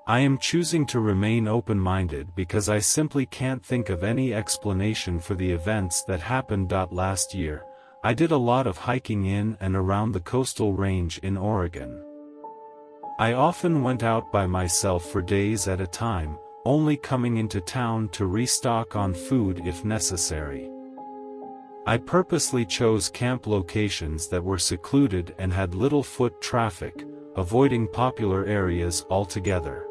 I am choosing to remain open-minded because I simply can't think of any explanation for the events that happened. Last year, I did a lot of hiking in and around the coastal range in Oregon. I often went out by myself for days at a time, only coming into town to restock on food if necessary. I purposely chose camp locations that were secluded and had little foot traffic, avoiding popular areas altogether.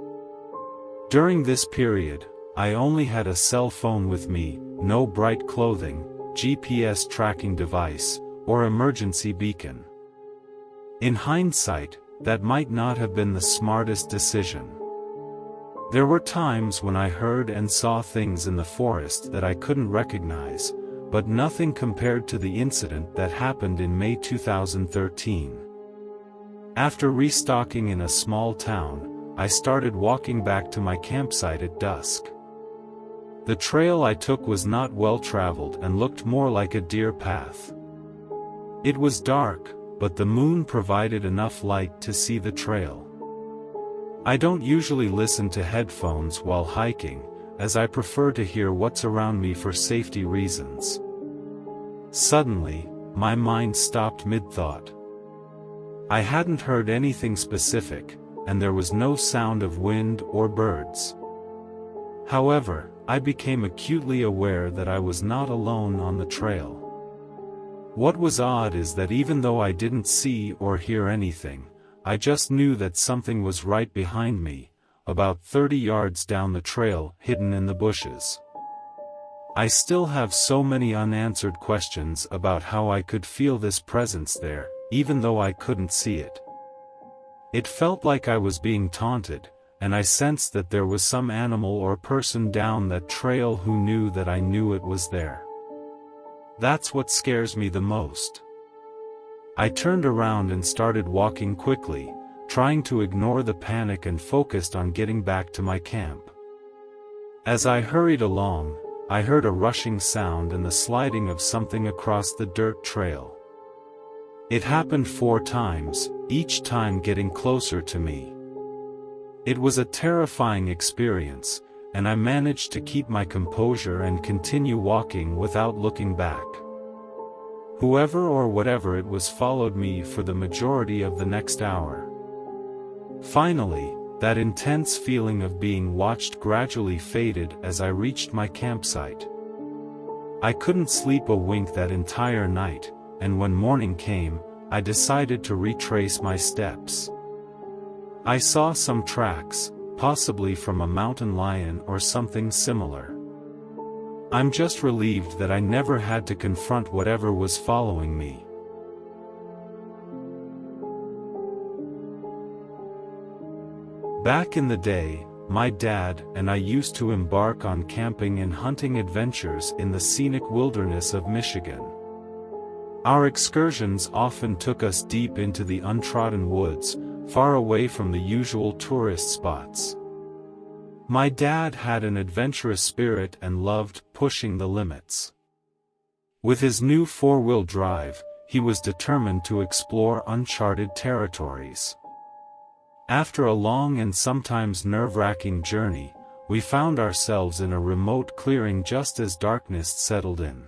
During this period, I only had a cell phone with me, no bright clothing, GPS tracking device, or emergency beacon. In hindsight, that might not have been the smartest decision. There were times when I heard and saw things in the forest that I couldn't recognize, but nothing compared to the incident that happened in May 2013. After restocking in a small town, I started walking back to my campsite at dusk. The trail I took was not well traveled and looked more like a deer path. It was dark, but the moon provided enough light to see the trail. I don't usually listen to headphones while hiking, as I prefer to hear what's around me for safety reasons. Suddenly, my mind stopped mid-thought. I hadn't heard anything specific, and there was no sound of wind or birds. However, I became acutely aware that I was not alone on the trail. What was odd is that even though I didn't see or hear anything, I just knew that something was right behind me, about 30 yards down the trail, hidden in the bushes. I still have so many unanswered questions about how I could feel this presence there, even though I couldn't see it. It felt like I was being taunted, and I sensed that there was some animal or person down that trail who knew that I knew it was there. That's what scares me the most. I turned around and started walking quickly, trying to ignore the panic and focused on getting back to my camp. As I hurried along, I heard a rushing sound and the sliding of something across the dirt trail. It happened 4 times, each time getting closer to me. It was a terrifying experience, and I managed to keep my composure and continue walking without looking back. Whoever or whatever it was followed me for the majority of the next hour. Finally, that intense feeling of being watched gradually faded as I reached my campsite. I couldn't sleep a wink that entire night, and when morning came, I decided to retrace my steps. I saw some tracks, possibly from a mountain lion or something similar. I'm just relieved that I never had to confront whatever was following me. Back in the day, my dad and I used to embark on camping and hunting adventures in the scenic wilderness of Michigan. Our excursions often took us deep into the untrodden woods, far away from the usual tourist spots. My dad had an adventurous spirit and loved pushing the limits. With his new 4-wheel drive, he was determined to explore uncharted territories. After a long and sometimes nerve-wracking journey, we found ourselves in a remote clearing just as darkness settled in.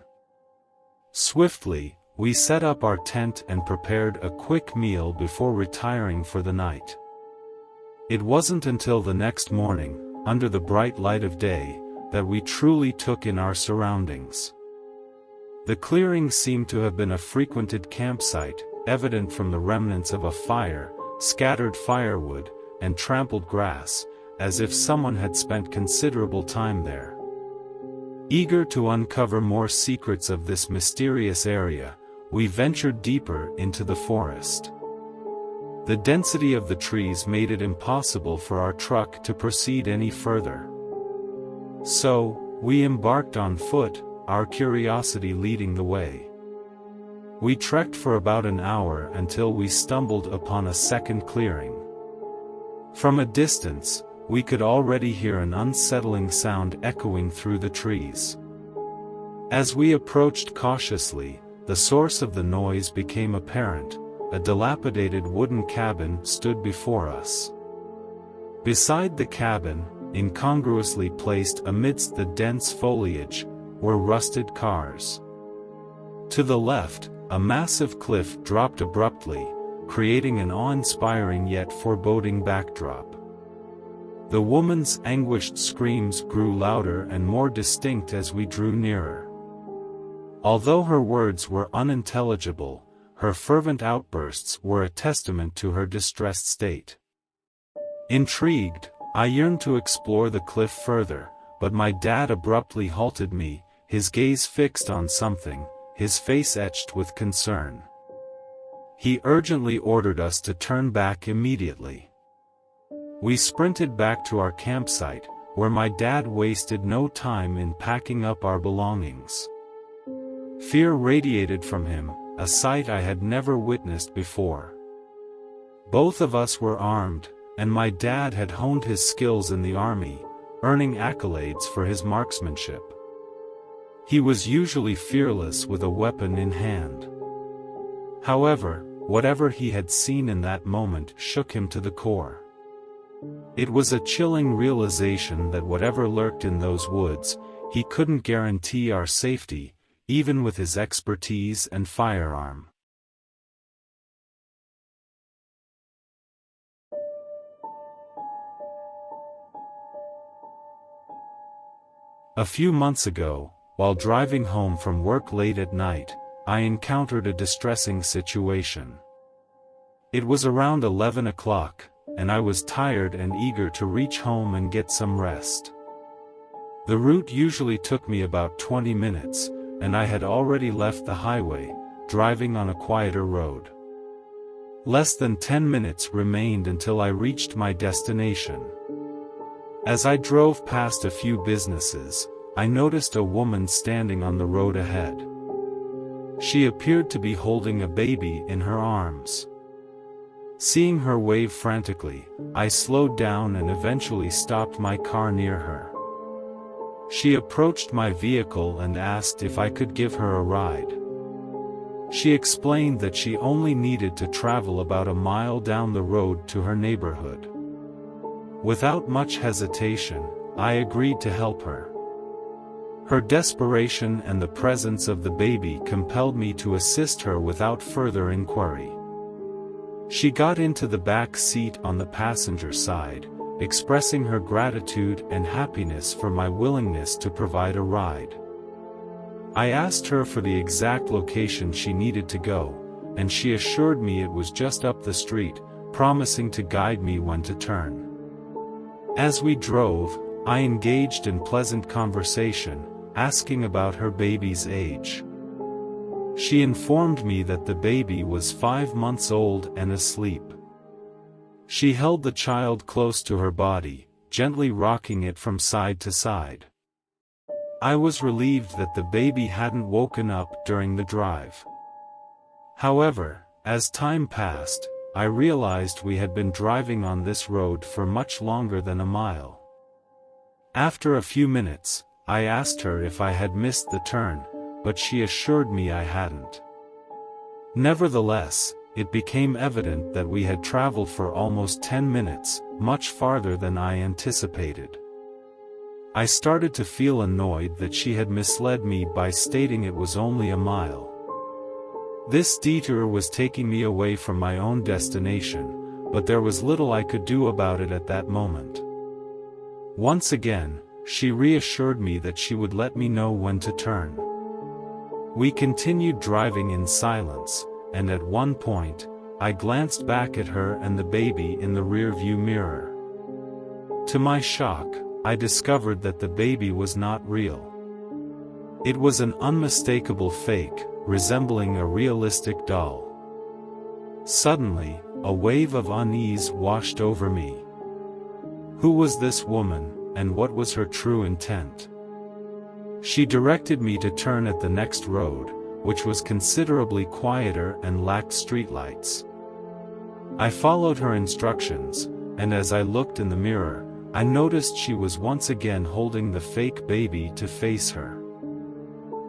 Swiftly, we set up our tent and prepared a quick meal before retiring for the night. It wasn't until the next morning, under the bright light of day, that we truly took in our surroundings. The clearing seemed to have been a frequented campsite, evident from the remnants of a fire, scattered firewood, and trampled grass, as if someone had spent considerable time there. Eager to uncover more secrets of this mysterious area, we ventured deeper into the forest. The density of the trees made it impossible for our truck to proceed any further. So, we embarked on foot, our curiosity leading the way. We trekked for about an hour until we stumbled upon a second clearing. From a distance, we could already hear an unsettling sound echoing through the trees. As we approached cautiously, the source of the noise became apparent. A dilapidated wooden cabin stood before us. Beside the cabin, incongruously placed amidst the dense foliage, were rusted cars. To the left, a massive cliff dropped abruptly, creating an awe-inspiring yet foreboding backdrop. The woman's anguished screams grew louder and more distinct as we drew nearer. Although her words were unintelligible, her fervent outbursts were a testament to her distressed state. Intrigued, I yearned to explore the cliff further, but my dad abruptly halted me, his gaze fixed on something, his face etched with concern. He urgently ordered us to turn back immediately. We sprinted back to our campsite, where my dad wasted no time in packing up our belongings. Fear radiated from him, a sight I had never witnessed before. Both of us were armed, and my dad had honed his skills in the army, earning accolades for his marksmanship. He was usually fearless with a weapon in hand. However, whatever he had seen in that moment shook him to the core. It was a chilling realization that whatever lurked in those woods, he couldn't guarantee our safety, even with his expertise and firearm. A few months ago, while driving home from work late at night, I encountered a distressing situation. It was around 11 o'clock, and I was tired and eager to reach home and get some rest. The route usually took me about 20 minutes, and I had already left the highway, driving on a quieter road. Less than 10 minutes remained until I reached my destination. As I drove past a few businesses, I noticed a woman standing on the road ahead. She appeared to be holding a baby in her arms. Seeing her wave frantically, I slowed down and eventually stopped my car near her. She approached my vehicle and asked if I could give her a ride. She explained that she only needed to travel about a mile down the road to her neighborhood. Without much hesitation, I agreed to help her. Her desperation and the presence of the baby compelled me to assist her without further inquiry. She got into the back seat on the passenger side, expressing her gratitude and happiness for my willingness to provide a ride. I asked her for the exact location she needed to go, and she assured me it was just up the street, promising to guide me when to turn. As we drove, I engaged in pleasant conversation, asking about her baby's age. She informed me that the baby was 5 months old and asleep. She held the child close to her body, gently rocking it from side to side. I was relieved that the baby hadn't woken up during the drive. However, as time passed, I realized we had been driving on this road for much longer than a mile. After a few minutes, I asked her if I had missed the turn, but she assured me I hadn't. Nevertheless, it became evident that we had traveled for almost 10 minutes, much farther than I anticipated. I started to feel annoyed that she had misled me by stating it was only a mile. This detour was taking me away from my own destination, but there was little I could do about it at that moment. Once again, she reassured me that she would let me know when to turn. We continued driving in silence, and at one point, I glanced back at her and the baby in the rearview mirror. To my shock, I discovered that the baby was not real. It was an unmistakable fake, resembling a realistic doll. Suddenly, a wave of unease washed over me. Who was this woman, and what was her true intent? She directed me to turn at the next road, which was considerably quieter and lacked streetlights. I followed her instructions, and as I looked in the mirror, I noticed she was once again holding the fake baby to face her.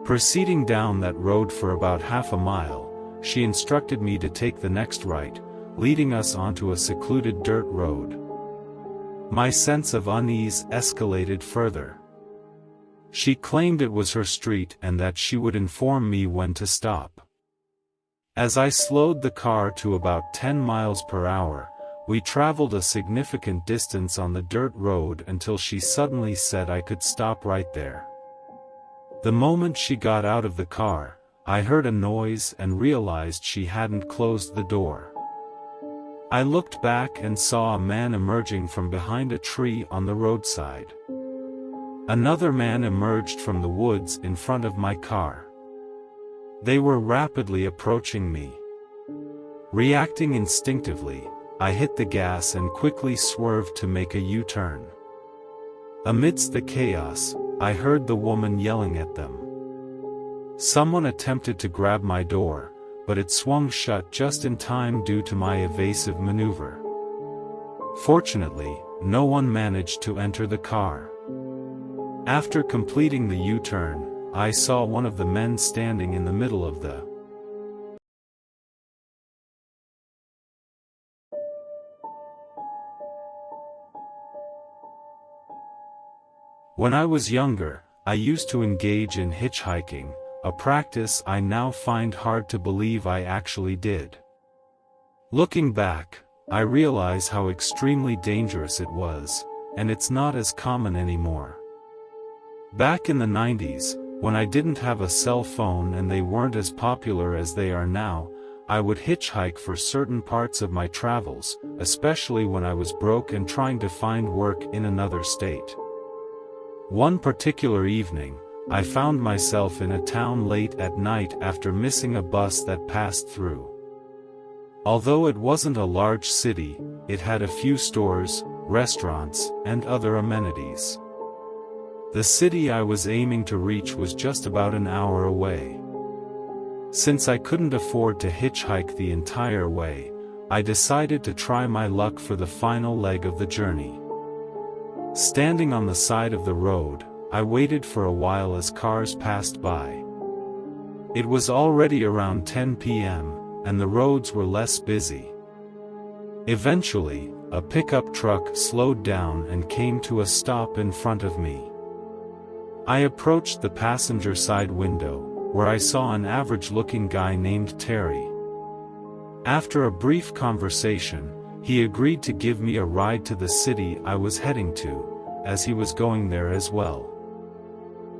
Proceeding down that road for about half a mile, she instructed me to take the next right, leading us onto a secluded dirt road. My sense of unease escalated further. She claimed it was her street and that she would inform me when to stop. As I slowed the car to about 10 miles per hour, we traveled a significant distance on the dirt road until she suddenly said I could stop right there. The moment she got out of the car, I heard a noise and realized she hadn't closed the door. I looked back and saw a man emerging from behind a tree on the roadside. Another man emerged from the woods in front of my car. They were rapidly approaching me. Reacting instinctively, I hit the gas and quickly swerved to make a U-turn. Amidst the chaos, I heard the woman yelling at them. Someone attempted to grab my door, but it swung shut just in time due to my evasive maneuver. Fortunately, no one managed to enter the car. After completing the U-turn, I saw one of the men standing in the middle of the When I was younger, I used to engage in hitchhiking, a practice I now find hard to believe I actually did. Looking back, I realize how extremely dangerous it was, and it's not as common anymore. Back in the 90s, when I didn't have a cell phone and they weren't as popular as they are now, I would hitchhike for certain parts of my travels, especially when I was broke and trying to find work in another state. One particular evening, I found myself in a town late at night after missing a bus that passed through. Although it wasn't a large city, it had a few stores, restaurants, and other amenities. The city I was aiming to reach was just about an hour away. Since I couldn't afford to hitchhike the entire way, I decided to try my luck for the final leg of the journey. Standing on the side of the road, I waited for a while as cars passed by. It was already around 10 p.m., and the roads were less busy. Eventually, a pickup truck slowed down and came to a stop in front of me. I approached the passenger side window, where I saw an average-looking guy named Terry. After a brief conversation, he agreed to give me a ride to the city I was heading to, as he was going there as well.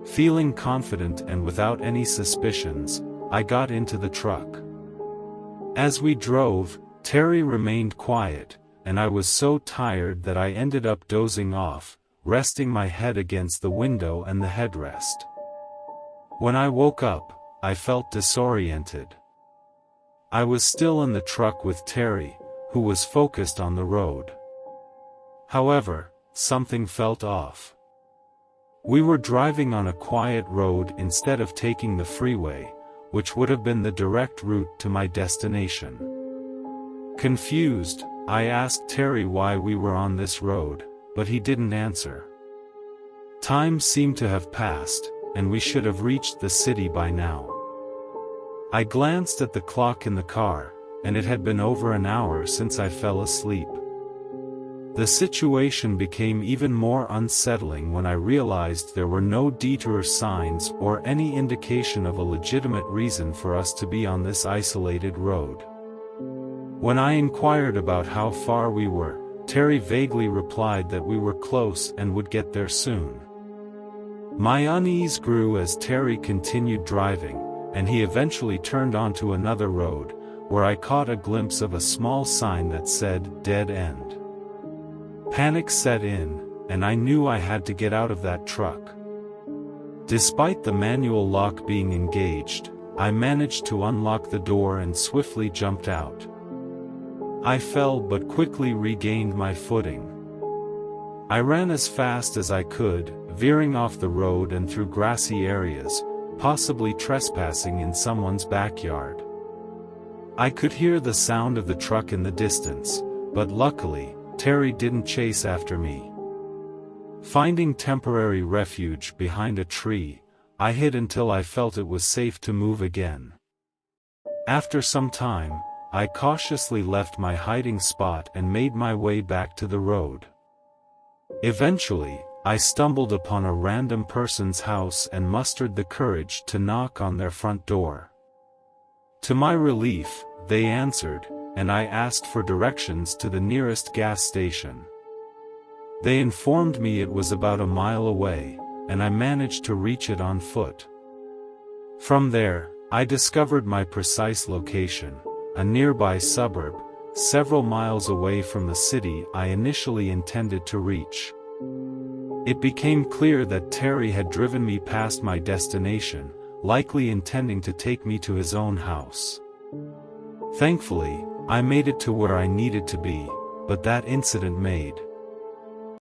Feeling confident and without any suspicions, I got into the truck. As we drove, Terry remained quiet, and I was so tired that I ended up dozing off, resting my head against the window and the headrest. When I woke up, I felt disoriented. I was still in the truck with Terry, who was focused on the road. However, something felt off. We were driving on a quiet road instead of taking the freeway, which would have been the direct route to my destination. Confused, I asked Terry why we were on this road, but he didn't answer. Time seemed to have passed, and we should have reached the city by now. I glanced at the clock in the car, and it had been over an hour since I fell asleep. The situation became even more unsettling when I realized there were no detour signs or any indication of a legitimate reason for us to be on this isolated road. When I inquired about how far we were, Terry vaguely replied that we were close and would get there soon. My unease grew as Terry continued driving, and he eventually turned onto another road, where I caught a glimpse of a small sign that said, "Dead End." Panic set in, and I knew I had to get out of that truck. Despite the manual lock being engaged, I managed to unlock the door and swiftly jumped out. I fell but quickly regained my footing. I ran as fast as I could, veering off the road and through grassy areas, possibly trespassing in someone's backyard. I could hear the sound of the truck in the distance, but luckily, Terry didn't chase after me. Finding temporary refuge behind a tree, I hid until I felt it was safe to move again. After some time, I cautiously left my hiding spot and made my way back to the road. Eventually, I stumbled upon a random person's house and mustered the courage to knock on their front door. To my relief, they answered, and I asked for directions to the nearest gas station. They informed me it was about a mile away, and I managed to reach it on foot. From there, I discovered my precise location, a nearby suburb, several miles away from the city I initially intended to reach. It became clear that Terry had driven me past my destination, likely intending to take me to his own house. Thankfully, I made it to where I needed to be, but that incident made